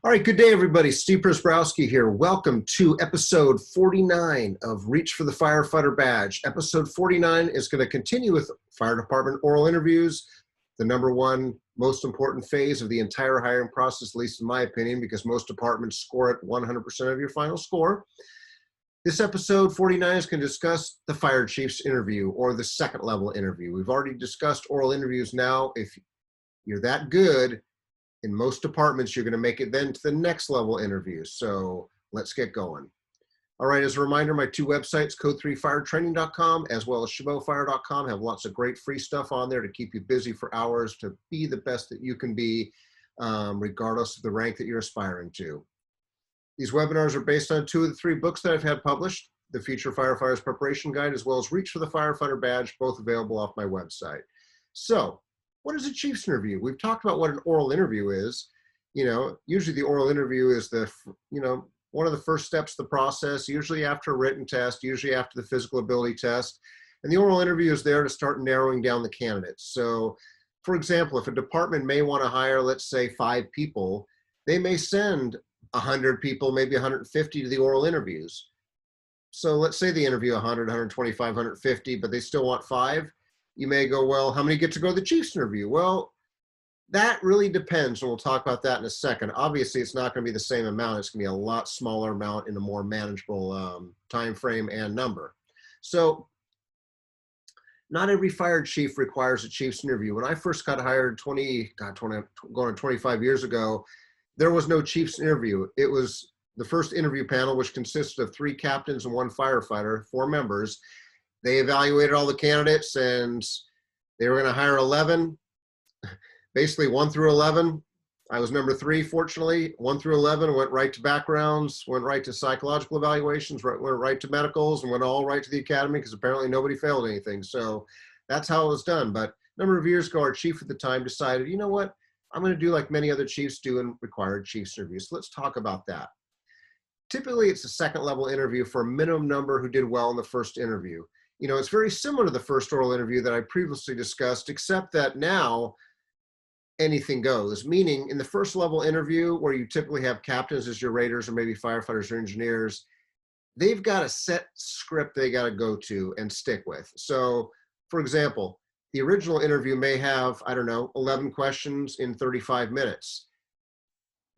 All right, good day, everybody. Steve Prziborowski here. Welcome to episode 49 of Reach for the Firefighter Badge. Episode 49 is going to continue with fire department oral interviews, the number one most important phase of the entire hiring process, at least in my opinion, because most departments score at 100% of your final score. This episode 49 is going to discuss the fire chief's interview or the second level interview. We've already discussed oral interviews now. If you're that good, in most departments, you're going to make it then to the next level interview. So let's get going. All right, as a reminder, my two websites, code3firetraining.com as well as chabotfire.com, have lots of great free stuff on there to keep you busy for hours to be the best that you can be, regardless of the rank that you're aspiring to. These webinars are based on two of the three books that I've had published, the Future Firefighters Preparation Guide, as well as Reach for the Firefighter Badge, both available off my website. So, what is a chief's interview? We've talked about what an oral interview is. You know, usually the oral interview is one of the first steps of the process, usually after a written test, usually after the physical ability test. And the oral interview is there to start narrowing down the candidates. So, for example, if a department may want to hire, let's say, 5 people, they may send 100 people, maybe 150 to the oral interviews. So let's say they interview 100, 125, 150, but they still want 5. You may go, well, how many get to go to the chief's interview? Well, that really depends, and we'll talk about that in a second. Obviously, it's not going to be the same amount. It's going to be a lot smaller amount in a more manageable time frame and number. So not every fire chief requires a chief's interview. When I first got hired going on 25 years ago, there was no chief's interview. It was the first interview panel, which consisted of 3 captains and 1 firefighter, 4 members. They evaluated all the candidates and they were going to hire 11, basically 1 through 11. I was number 3, fortunately. 1 through 11 went right to backgrounds, went right to psychological evaluations, went right to medicals, and went all right to the academy because apparently nobody failed anything. So that's how it was done. But a number of years ago, our chief at the time decided, you know what, I'm going to do like many other chiefs do and require chief's interviews. So let's talk about that. Typically, it's a second level interview for a minimum number who did well in the first interview. You know, it's very similar to the first oral interview that I previously discussed, except that now anything goes. Meaning, in the first level interview, where you typically have captains as your raters or maybe firefighters or engineers, they've got a set script they got to go to and stick with. So, for example, the original interview may have, 11 questions in 35 minutes.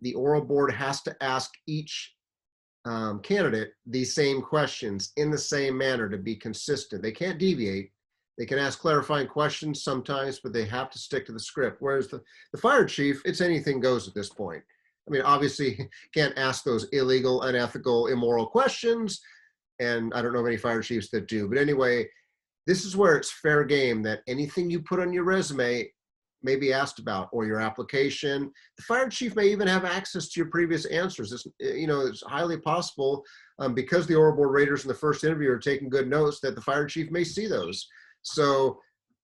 The oral board has to ask each candidate these same questions in the same manner to be consistent. They can't deviate. They can ask clarifying questions sometimes, but they have to stick to the script. Whereas the fire chief, it's anything goes at this point. I mean, obviously, can't ask those illegal, unethical, immoral questions, and I don't know of any fire chiefs that do. But anyway, this is where it's fair game that anything you put on your resume may be asked about, or your application. The fire chief may even have access to your previous answers. It's highly possible, because the oral board raters in the first interview are taking good notes, that the fire chief may see those. So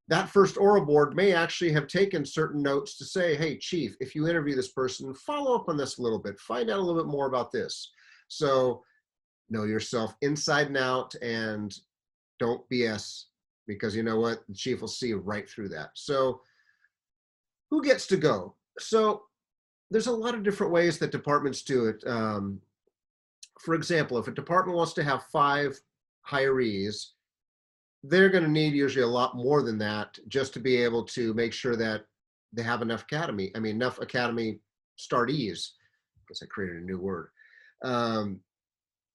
that first oral board may actually have taken certain notes to say, hey, chief, if you interview this person, follow up on this a little bit, find out a little bit more about this. So know yourself inside and out and don't BS, because you know what? The chief will see right through that. So who gets to go? So there's a lot of different ways that departments do it. For example, if a department wants to have 5 hirees, they're going to need usually a lot more than that just to be able to make sure that they have enough academy startees. I guess I created a new word.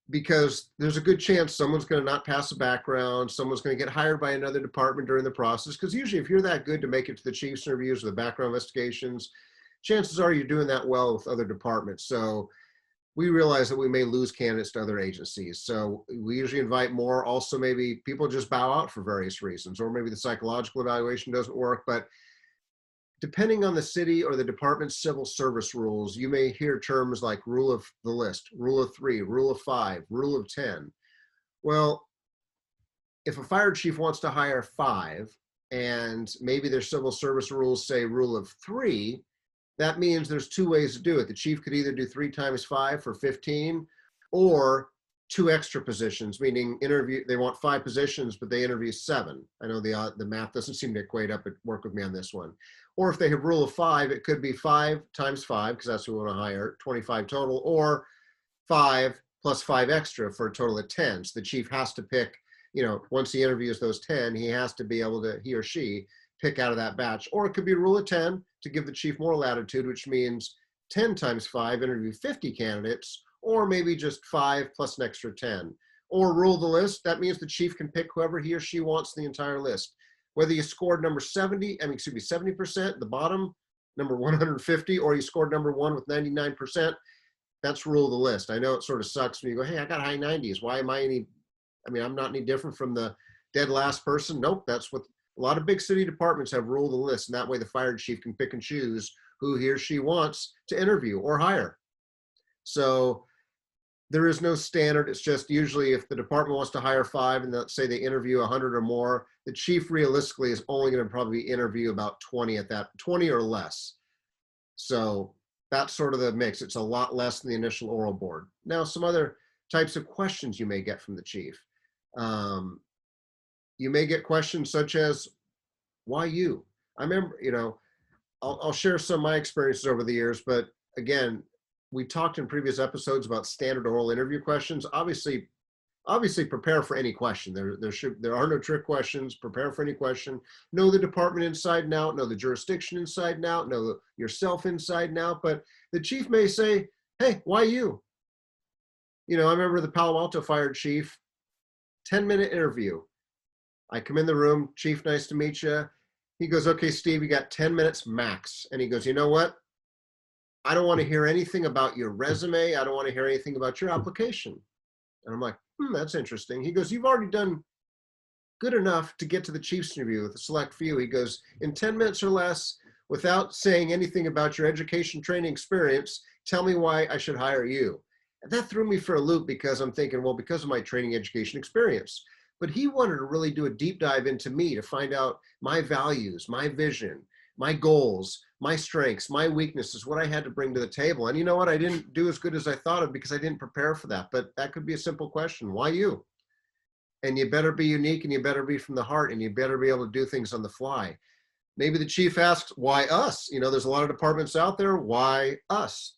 Because there's a good chance someone's going to not pass a background, someone's going to get hired by another department during the process, because usually if you're that good to make it to the chief's interviews or the background investigations, chances are you're doing that well with other departments. So we realize that we may lose candidates to other agencies. So we usually invite more. Also, maybe people just bow out for various reasons, or maybe the psychological evaluation doesn't work. But depending on the city or the department's civil service rules, you may hear terms like rule of the list, rule of 3, rule of 5, rule of 10. Well, if a fire chief wants to hire 5 and maybe their civil service rules say rule of 3, that means there's 2 ways to do it. The chief could either do 3 times 5 for 15, or 2 extra positions, meaning they want 5 positions, but they interview 7. I know the math doesn't seem to equate up. Work with me on this one. Or if they have rule of 5, it could be 5 times 5, because that's what we want to hire, 25 total, or 5 plus 5 extra for a total of 10. So the chief has to pick, once he interviews those 10, he has to be able to, he or she, pick out of that batch. Or it could be rule of 10 to give the chief more latitude, which means 10 times 5, interview 50 candidates, or maybe just 5 plus an extra 10. Or rule the list. That means the chief can pick whoever he or she wants the entire list. Whether you scored number 70%, the bottom, number 150, or you scored number 1 with 99%, that's rule of the list. I know it sort of sucks when you go, hey, I got high 90s. Why am I'm not any different from the dead last person. Nope, that's what a lot of big city departments have, rule of the list. And that way the fire chief can pick and choose who he or she wants to interview or hire. So there is no standard. It's just usually if the department wants to hire 5 and let's say they interview 100 or more, the chief realistically is only going to probably interview about 20 or less. So that's sort of the mix. It's a lot less than the initial oral board. Now, some other types of questions you may get from the chief. You may get questions such as, why you? I remember, I'll share some of my experiences over the years, but again, we talked in previous episodes about standard oral interview questions. Obviously prepare for any question. There are no trick questions. Prepare for any question. Know the department inside and out. Know the jurisdiction inside and out. Know yourself inside and out. But the chief may say, hey, why you? I remember the Palo Alto fire chief, 10-minute interview. I come in the room, chief, nice to meet you. He goes, okay, Steve, you got 10 minutes max. And he goes, you know what? I don't want to hear anything about your resume. I don't want to hear anything about your application. And I'm like, that's interesting. He goes, you've already done good enough to get to the chief's interview with a select few. He goes, in 10 minutes or less, without saying anything about your education, training, experience, tell me why I should hire you. And that threw me for a loop because I'm thinking, well, because of my training, education, experience. But he wanted to really do a deep dive into me to find out my values, my vision, my goals, my strengths, my weaknesses, what I had to bring to the table. And you know what? I didn't do as good as I thought of because I didn't prepare for that. But that could be a simple question. Why you? And you better be unique and you better be from the heart and you better be able to do things on the fly. Maybe the chief asks, why us? There's a lot of departments out there. Why us?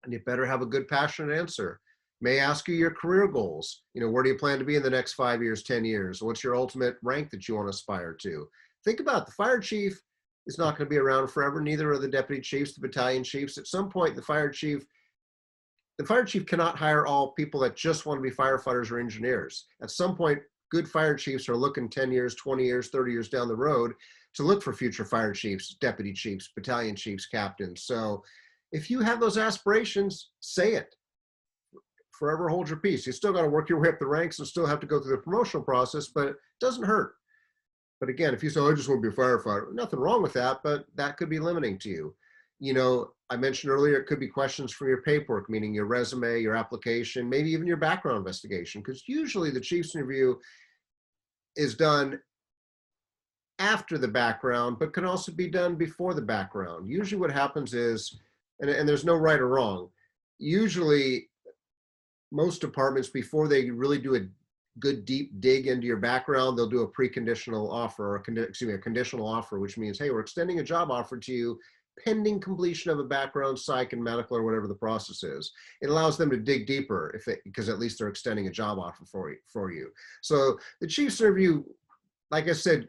And you better have a good, passionate answer. May ask you your career goals. Where do you plan to be in the next 5 years, 10 years? What's your ultimate rank that you want to aspire to? Think about it. The fire chief is not going to be around forever. Neither are the deputy chiefs, the battalion chiefs. At some point, the fire chief cannot hire all people that just want to be firefighters or engineers. At some point, good fire chiefs are looking 10 years, 20 years, 30 years down the road to look for future fire chiefs, deputy chiefs, battalion chiefs, captains. So if you have those aspirations, say it. Forever hold your peace. You still got to work your way up the ranks and still have to go through the promotional process, but it doesn't hurt. But again, if you say, I just want to be a firefighter, nothing wrong with that, but that could be limiting to you. I mentioned earlier, it could be questions from your paperwork, meaning your resume, your application, maybe even your background investigation, because usually the chief's interview is done after the background, but can also be done before the background. Usually what happens is, and there's no right or wrong, usually most departments, before they really do a good deep dig into your background, they'll do a preconditional offer, or a conditional offer, which means, hey, we're extending a job offer to you pending completion of a background, psych, and medical, or whatever the process is. It allows them to dig deeper because at least they're extending a job offer for you. So the chief's interview, like I said,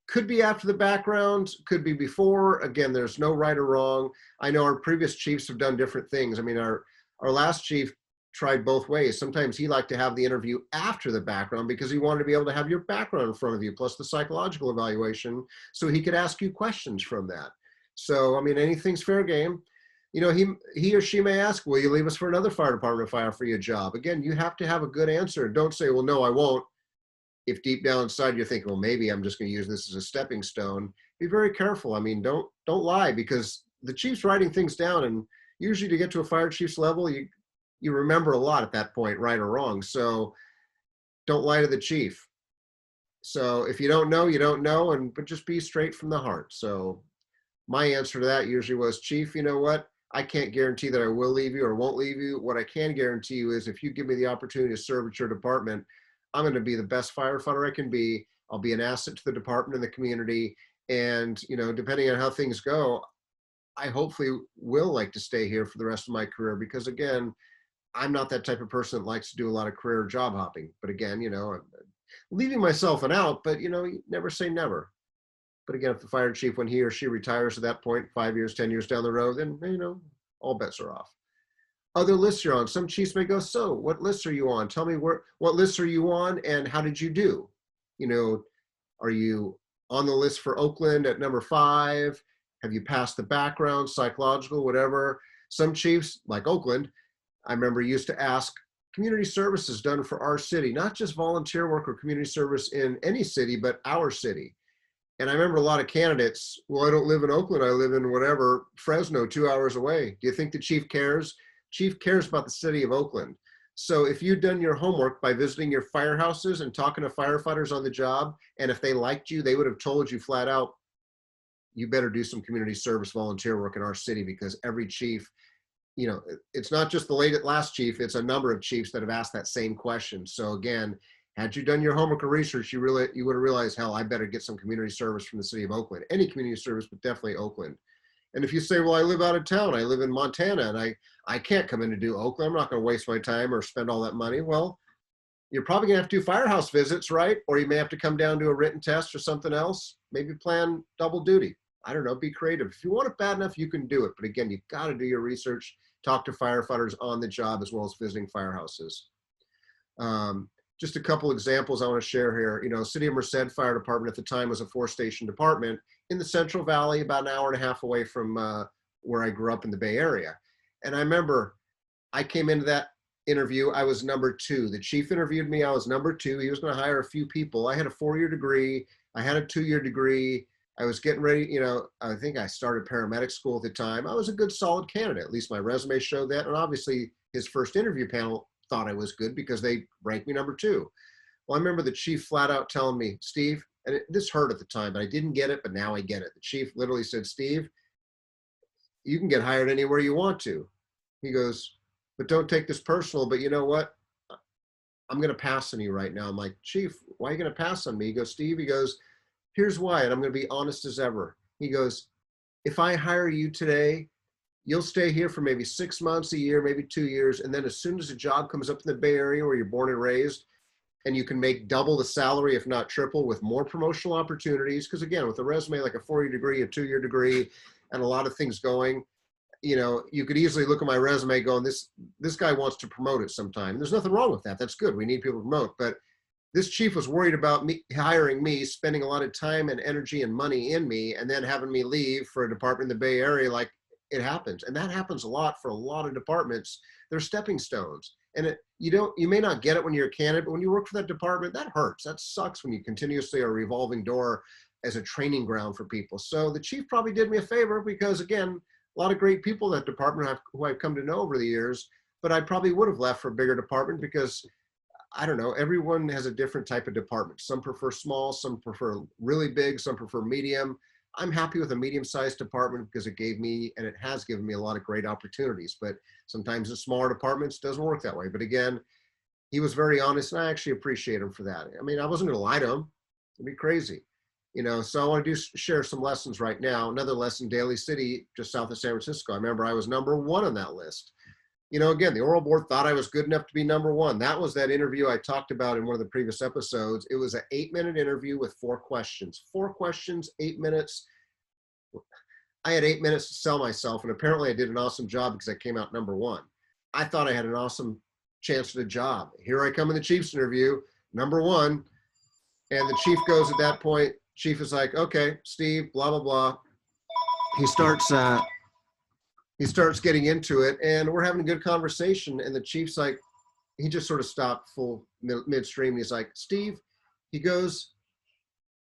could be after the background, could be before. Again, there's no right or wrong. I know our previous chiefs have done different things. Our last chief tried both ways. Sometimes he liked to have the interview after the background because he wanted to be able to have your background in front of you, plus the psychological evaluation, so he could ask you questions from that. So, anything's fair game. He or she may ask, will you leave us for another fire department if I offer you a job? Again, you have to have a good answer. Don't say, well, no, I won't. If deep down inside you're thinking, well, maybe I'm just going to use this as a stepping stone. Be very careful. Don't lie, because the chief's writing things down, and usually to get to a fire chief's level, you remember a lot at that point, right or wrong. So don't lie to the chief. So if you don't know, you don't know, but just be straight from the heart. So my answer to that usually was, chief, you know what? I can't guarantee that I will leave you or won't leave you. What I can guarantee you is if you give me the opportunity to serve at your department, I'm going to be the best firefighter I can be. I'll be an asset to the department and the community. And, you know, depending on how things go, I hopefully will like to stay here for the rest of my career because, again, I'm not that type of person that likes to do a lot of career job hopping. But again, you know, I'm leaving myself an out, but, you know, you never say never. But again, if the fire chief, when he or she retires at that point, 5 years, 10 years down the road, then, you know, all bets are off. Other lists you're on. Some chiefs may go, so what lists are you on? Tell me what lists are you on and how did you do? You know, are you on the list for Oakland at number 5? Have you passed the background, psychological, whatever? Some chiefs, like Oakland, I remember used to ask community services done for our city, not just volunteer work or community service in any city, but our city. And I remember a lot of candidates, well, I don't live in Oakland, I live in whatever, Fresno, 2 hours away. Do you think the chief cares? Chief cares about the city of Oakland. So if you'd done your homework by visiting your firehouses and talking to firefighters on the job, and if they liked you, they would have told you flat out, you better do some community service volunteer work in our city, because every chief, you know, it's not just the last chief, it's a number of chiefs that have asked that same question. So again, had you done your homework or research, you would have realized, hell, I better get some community service from the city of Oakland. Any community service, but definitely Oakland. And if you say, well, I live out of town, I live in Montana, and I can't come in to do Oakland, I'm not going to waste my time or spend all that money. Well, you're probably going to have to do firehouse visits, right? Or you may have to come down to a written test or something else. Maybe plan double duty. I don't know, be creative. If you want it bad enough, you can do it. But again, you've got to do your research, talk to firefighters on the job, as well as visiting firehouses. Just a couple examples I want to share here. You know, City of Merced Fire Department at the time was a 4-station department in the Central Valley, about an hour and a half away from where I grew up in the Bay Area. And I remember I came into that interview, I was number 2. The chief interviewed me, I was number 2. He was going to hire a few people. I had a 4-year degree. I had a 2-year degree. I was getting ready, you know, I think I started paramedic school at the time. I was a good, solid candidate. At least my resume showed that. And obviously his first interview panel thought I was good because they ranked me number 2. Well, I remember the chief flat out telling me, Steve, and this hurt at the time, but I didn't get it, but now I get it. The chief literally said, Steve, you can get hired anywhere you want to. He goes, but don't take this personal, but you know what? I'm going to pass on you right now. I'm like, Chief, why are you going to pass on me? He goes, Steve, he goes, here's why, and I'm going to be honest as ever. He goes, if I hire you today, you'll stay here for maybe 6 months, a year, maybe 2 years. And then as soon as a job comes up in the Bay Area where you're born and raised, and you can make double the salary, if not triple, with more promotional opportunities. Because again, with a resume like a 4-year degree, a 2-year degree, and a lot of things going, you know, you could easily look at my resume going, this guy wants to promote it sometime. There's nothing wrong with that. That's good. We need people to promote. But this chief was worried about me hiring me, spending a lot of time and energy and money in me, and then having me leave for a department in the Bay Area. Like, it happens. And that happens a lot for a lot of departments. They're stepping stones. And you may not get it when you're a candidate, but when you work for that department, that hurts. That sucks when you continuously are a revolving door as a training ground for people. So the chief probably did me a favor because, again, a lot of great people in that department who I've come to know over the years, but I probably would have left for a bigger department because, I don't know, everyone has a different type of department. Some prefer small, some prefer really big, some prefer medium. I'm happy with a medium-sized department because it gave me, and it has given me, a lot of great opportunities. But sometimes in smaller departments doesn't work that way. But again, he was very honest, and I actually appreciate him for that. I mean, I wasn't going to lie to him. It'd be crazy. You know, so I want to share some lessons right now. Another lesson, Daly City, just south of San Francisco. I remember I was number 1 on that list. You know, again, the oral board thought I was good enough to be number 1. That was that interview I talked about in one of the previous episodes. It was an 8-minute interview with 4 questions. 4 questions, 8 minutes. I had 8 minutes to sell myself, and apparently I did an awesome job because I came out number 1. I thought I had an awesome chance for the job. Here I come in the chief's interview, number 1, and the chief goes at that point, chief is like, okay, Steve, blah, blah, blah. He starts getting into it, and we're having a good conversation, and the chief's like, he just sort of stopped full midstream, and he's like, Steve, he goes,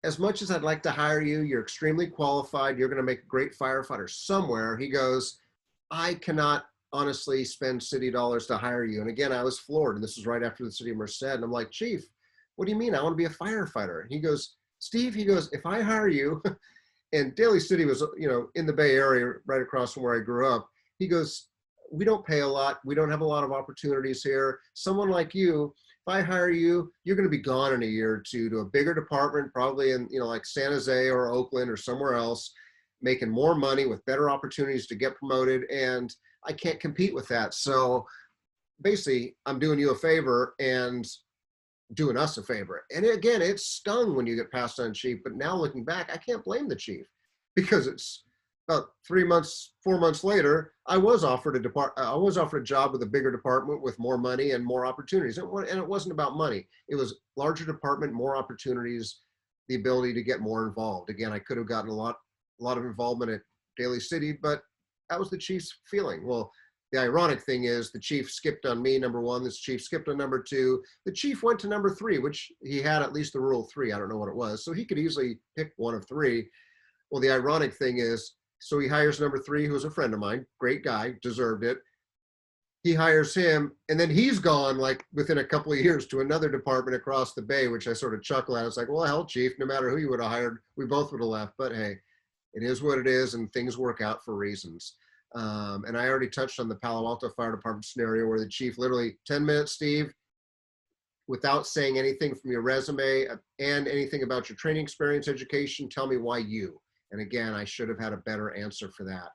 as much as I'd like to hire you, you're extremely qualified, you're going to make a great firefighter somewhere. He goes, I cannot honestly spend city dollars to hire you. And again, I was floored, and this was right after the city of Merced, and I'm like, Chief, what do you mean? I want to be a firefighter. And he goes, Steve, he goes, if I hire you, and Daly City was, you know, in the Bay Area, right across from where I grew up, He goes, we don't pay a lot. We don't have a lot of opportunities here. Someone like you, if I hire you, you're going to be gone in a year or two to a bigger department, probably in, like San Jose or Oakland or somewhere else, making more money with better opportunities to get promoted. And I can't compete with that. So basically I'm doing you a favor and doing us a favor. And again, it stung when you get passed on chief, but now looking back, I can't blame the chief, because it's about 4 months later, I was offered a job with a bigger department with more money and more opportunities. And it wasn't about money. It was larger department, more opportunities, the ability to get more involved. Again, I could have gotten a lot of involvement at Daly City, but that was the chief's feeling. Well, the ironic thing is the chief skipped on me, number one. This chief skipped on number two. The chief went to number three, which he had at least the rule 3. I don't know what it was. So he could easily pick one of 3. Well, the ironic thing is, so he hires number 3, who's a friend of mine, great guy, deserved it. He hires him, and then he's gone like within a couple of years to another department across the bay, which I sort of chuckle at. It's like, well, hell, chief, no matter who you would have hired, we both would have left. But hey, it is what it is, and things work out for reasons. And I already touched on the Palo Alto Fire Department scenario where the chief literally 10 minutes, Steve, without saying anything from your resume and anything about your training experience, education, tell me why you. And again, I should have had a better answer for that.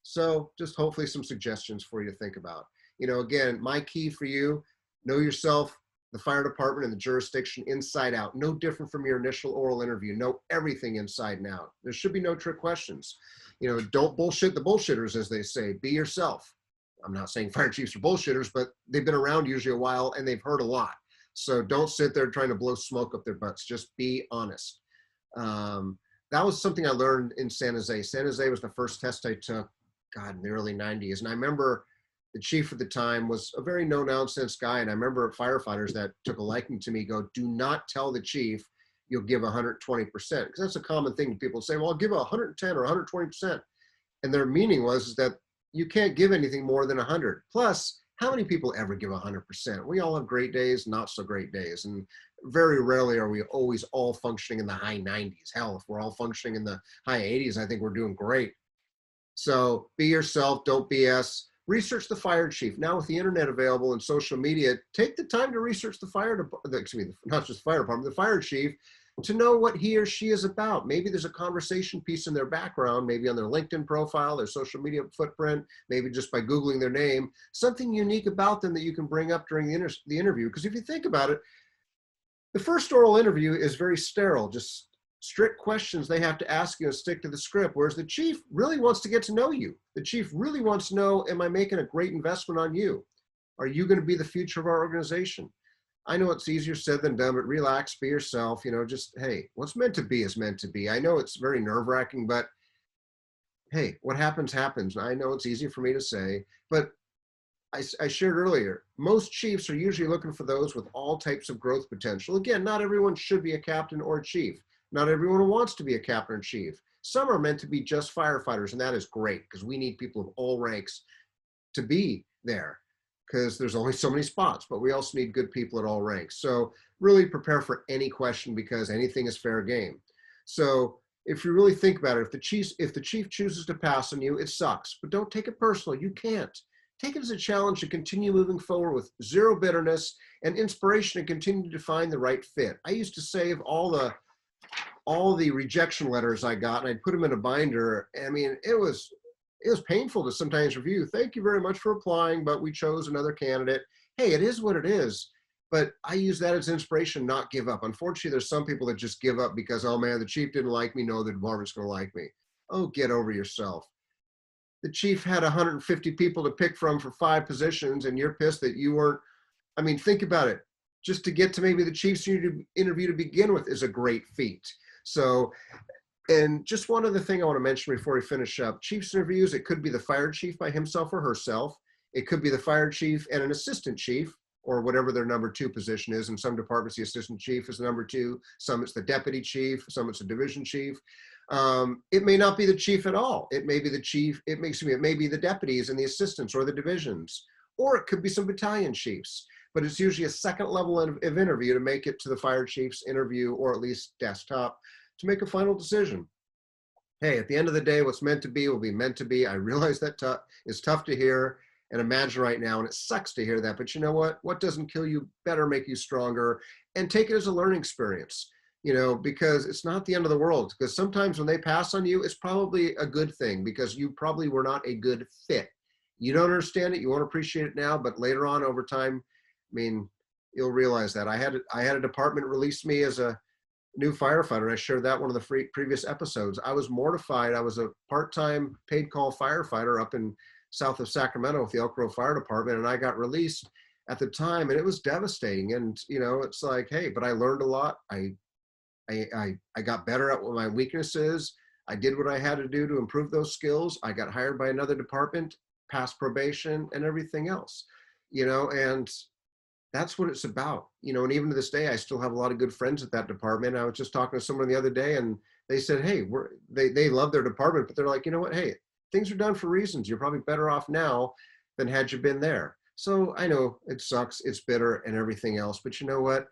So just hopefully some suggestions for you to think about. Again, my key for you, know yourself, the fire department and the jurisdiction inside out. No different from your initial oral interview. Know everything inside and out. There should be no trick questions. Don't bullshit the bullshitters, as they say. Be yourself. I'm not saying fire chiefs are bullshitters, but they've been around usually a while and they've heard a lot. So don't sit there trying to blow smoke up their butts. Just be honest. That was something I learned in San Jose. San Jose was the first test I took, God, in the early 90s. And I remember the chief at the time was a very no-nonsense guy. And I remember firefighters that took a liking to me go, do not tell the chief you'll give 120%. Because that's a common thing. People say, well, I'll give 110 or 120%. And their meaning was that you can't give anything more than 100. Plus, how many people ever give 100%? We all have great days, not so great days. And very rarely are we always all functioning in the high 90s. Hell, if we're all functioning in the high 80s, I think we're doing great. So be yourself, don't BS. Research the fire chief. Now with the internet available and social media, take the time to research the fire department, excuse me, not just the fire department, the fire chief, to know what he or she is about. Maybe there's a conversation piece in their background, maybe on their LinkedIn profile, their social media footprint, maybe just by Googling their name, something unique about them that you can bring up during the interview. Because if you think about it, the first oral interview is very sterile, just strict questions they have to ask you and stick to the script, whereas the chief really wants to get to know you. The chief really wants to know, am I making a great investment on you? Are you going to be the future of our organization? I know it's easier said than done, but relax, be yourself, just, hey, what's meant to be is meant to be. I know it's very nerve-wracking, but hey, what happens, happens. I know it's easy for me to say, but I shared earlier, most chiefs are usually looking for those with all types of growth potential. Again, not everyone should be a captain or a chief. Not everyone wants to be a captain or chief. Some are meant to be just firefighters, and that is great because we need people of all ranks to be there because there's only so many spots, but we also need good people at all ranks. So really prepare for any question because anything is fair game. So if you really think about it, if the chief chooses to pass on you, it sucks, but don't take it personal. You can't. Take it as a challenge to continue moving forward with zero bitterness and inspiration and continue to find the right fit. I used to save all the rejection letters I got and I'd put them in a binder. I mean, it was painful to sometimes review. Thank you very much for applying, but we chose another candidate. Hey, it is what it is. But I use that as inspiration, not give up. Unfortunately, there's some people that just give up because, oh man, the chief didn't like me. No, the department's going to like me. Oh, get over yourself. The chief had 150 people to pick from for 5 positions and you're pissed that you weren't. I mean, think about it. Just to get to maybe the chief's interview to begin with is a great feat. So, and just one other thing I want to mention before we finish up, chief's interviews, it could be the fire chief by himself or herself. It could be the fire chief and an assistant chief or whatever their number 2 position is. In some departments, the assistant chief is the number 2. Some it's the deputy chief, some it's a division chief. It may not be the chief at all. It may be the chief, it may be the deputies and the assistants or the divisions, or it could be some battalion chiefs. But it's usually a second level of interview to make it to the fire chief's interview or at least desktop to make a final decision. hey, at the end of the day, what's meant to be will be meant to be. I realize that is tough to hear and imagine right now, and it sucks to hear that. But you know what? What doesn't kill you better make you stronger, and take it as a learning experience. Because it's not the end of the world. Because sometimes when they pass on you, it's probably a good thing because you probably were not a good fit. You don't understand it. You won't appreciate it now, but later on over time, I mean, you'll realize that. I had a department release me as a new firefighter. I shared that one of the previous episodes. I was mortified. I was a part-time paid call firefighter up in south of Sacramento with the Elk Grove Fire Department, and I got released at the time, and it was devastating. And it's like, hey, but I learned a lot. I got better at what my weakness is. I did what I had to do to improve those skills. I got hired by another department, passed probation, and everything else. And that's what it's about. And even to this day, I still have a lot of good friends at that department. I was just talking to someone the other day, and they said, hey, they love their department, but they're like, you know what? Hey, things are done for reasons. You're probably better off now than had you been there. So I know it sucks, it's bitter and everything else, but you know what?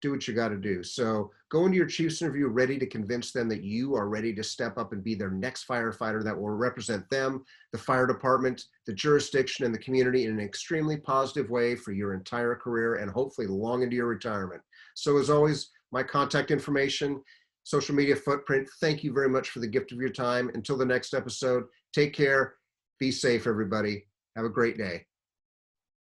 Do what you got to do. So go into your chief's interview ready to convince them that you are ready to step up and be their next firefighter that will represent them, the fire department, the jurisdiction, and the community in an extremely positive way for your entire career and hopefully long into your retirement. So as always, my contact information, social media footprint. Thank you very much for the gift of your time. Until the next episode, take care. Be safe, everybody. Have a great day.